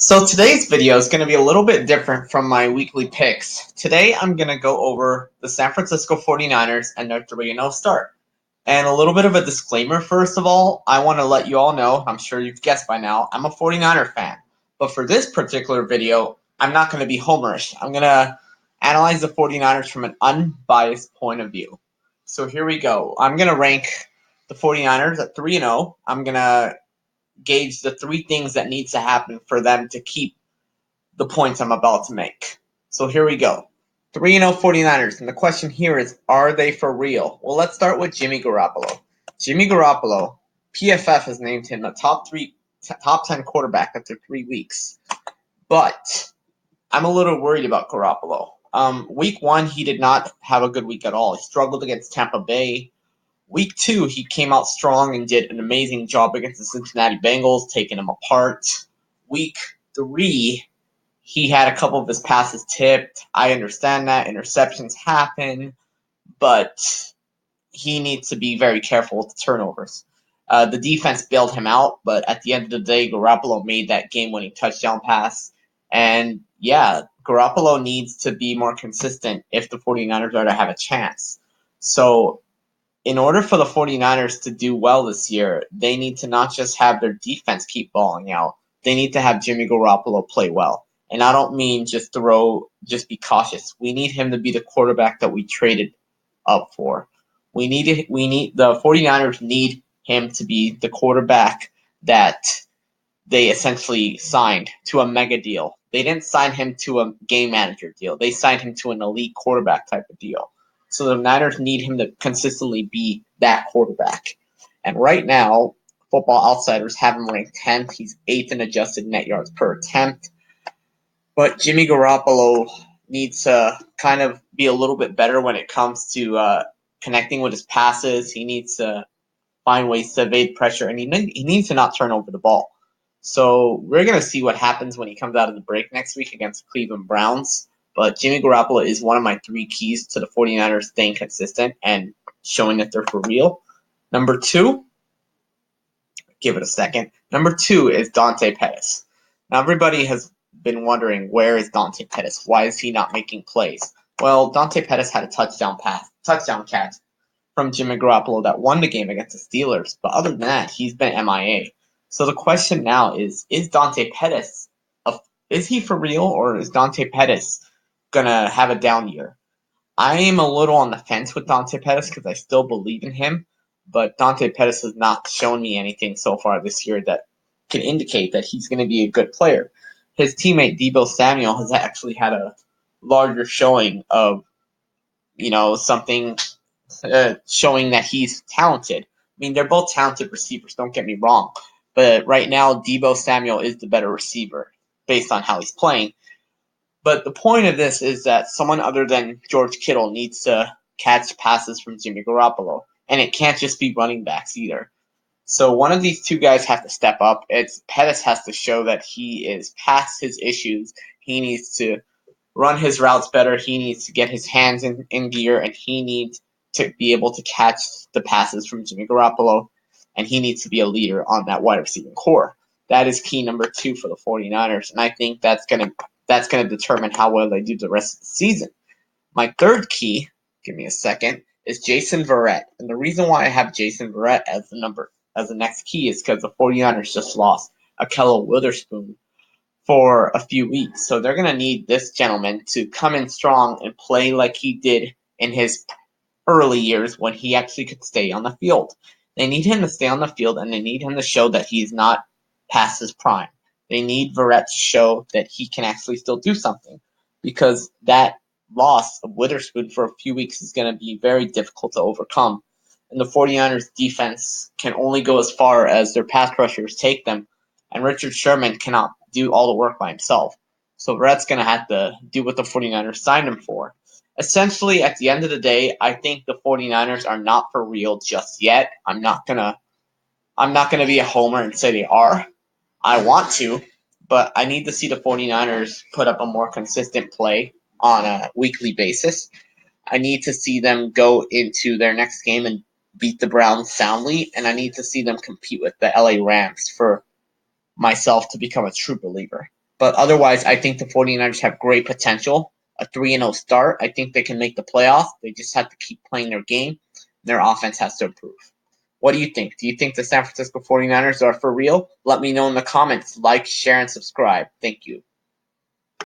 So today's video is going to be a little bit different from my weekly picks. Today I'm going to go over the San Francisco 49ers and their 3-0 start. And a little bit of a disclaimer first of all, I want to let you all know, I'm sure you've guessed by now, I'm a 49er fan. But for this particular video, I'm not going to be homerish. I'm going to analyze the 49ers from an unbiased point of view. So here we go. I'm going to rank the 49ers at 3-0. I'm going to gauge the three things that needs to happen for them to keep the points I'm about to make. So here we go. 3-0 49ers. And the question here is, are they for real? Well, let's start with Jimmy Garoppolo. Jimmy Garoppolo, PFF has named him a top 10 quarterback after 3 weeks. But I'm a little worried about Garoppolo. Week 1, he did not have a good week at all. He struggled against Tampa Bay. Week 2, he came out strong and did an amazing job against the Cincinnati Bengals, taking them apart. Week 3, he had a couple of his passes tipped. I understand that. Interceptions happen, but he needs to be very careful with the turnovers. The defense bailed him out, but at the end of the day, Garoppolo made that game-winning touchdown pass. And yeah, Garoppolo needs to be more consistent if the 49ers are to have a chance. So in order for the 49ers to do well this year, they need to not just have their defense keep balling out. They need to have Jimmy Garoppolo play well. And I don't mean just be cautious. We need him to be the quarterback that we traded up for. The 49ers need him to be the quarterback that they essentially signed to a mega deal. They didn't sign him to a game manager deal. They signed him to an elite quarterback type of deal. So the Niners need him to consistently be that quarterback. And right now, Football Outsiders have him ranked 10th. He's 8th in adjusted net yards per attempt. But Jimmy Garoppolo needs to kind of be a little bit better when it comes to connecting with his passes. He needs to find ways to evade pressure, and he needs to not turn over the ball. So we're going to see what happens when he comes out of the break next week against the Cleveland Browns. But Jimmy Garoppolo is one of my 3 keys to the 49ers staying consistent and showing that they're for real. Number 2, give it a second. Number 2 is Dante Pettis. Now everybody has been wondering, where is Dante Pettis? Why is he not making plays? Well, Dante Pettis had a touchdown catch from Jimmy Garoppolo that won the game against the Steelers. But other than that, he's been MIA. So the question now is Dante Pettis, is he for real, or is Dante Pettis going to have a down year? I am a little on the fence with Dante Pettis because I still believe in him, but Dante Pettis has not shown me anything so far this year that can indicate that he's going to be a good player. His teammate Deebo Samuel has actually had a larger showing of, something showing that he's talented. I mean, they're both talented receivers, don't get me wrong. But right now, Deebo Samuel is the better receiver based on how he's playing. But the point of this is that someone other than George Kittle needs to catch passes from Jimmy Garoppolo. And it can't just be running backs either. So one of these two guys have to step up. Pettis has to show that he is past his issues. He needs to run his routes better. He needs to get his hands in gear, and he needs to be able to catch the passes from Jimmy Garoppolo, and he needs to be a leader on that wide receiving core. That is key number 2 for the 49ers, and I think that's gonna determine how well they do the rest of the season. My third key, give me a second, is Jason Verrett. And the reason why I have Jason Verrett as the next key is because the 49ers just lost Ahkello Witherspoon for a few weeks. So they're going to need this gentleman to come in strong and play like he did in his early years when he actually could stay on the field. They need him to stay on the field, and they need him to show that he's not past his prime. They need Verrett to show that he can actually still do something, because that loss of Witherspoon for a few weeks is going to be very difficult to overcome. And the 49ers defense can only go as far as their pass rushers take them, and Richard Sherman cannot do all the work by himself. So Verrett's going to have to do what the 49ers signed him for. Essentially, at the end of the day, I think the 49ers are not for real just yet. I'm not gonna be a homer and say they are. I want to, but I need to see the 49ers put up a more consistent play on a weekly basis. I need to see them go into their next game and beat the Browns soundly, and I need to see them compete with the LA Rams for myself to become a true believer. But otherwise, I think the 49ers have great potential. A 3-0 start. I think they can make the playoffs. They just have to keep playing their game. Their offense has to improve. What do you think? Do you think the San Francisco 49ers are for real? Let me know in the comments. Like, share, and subscribe. Thank you.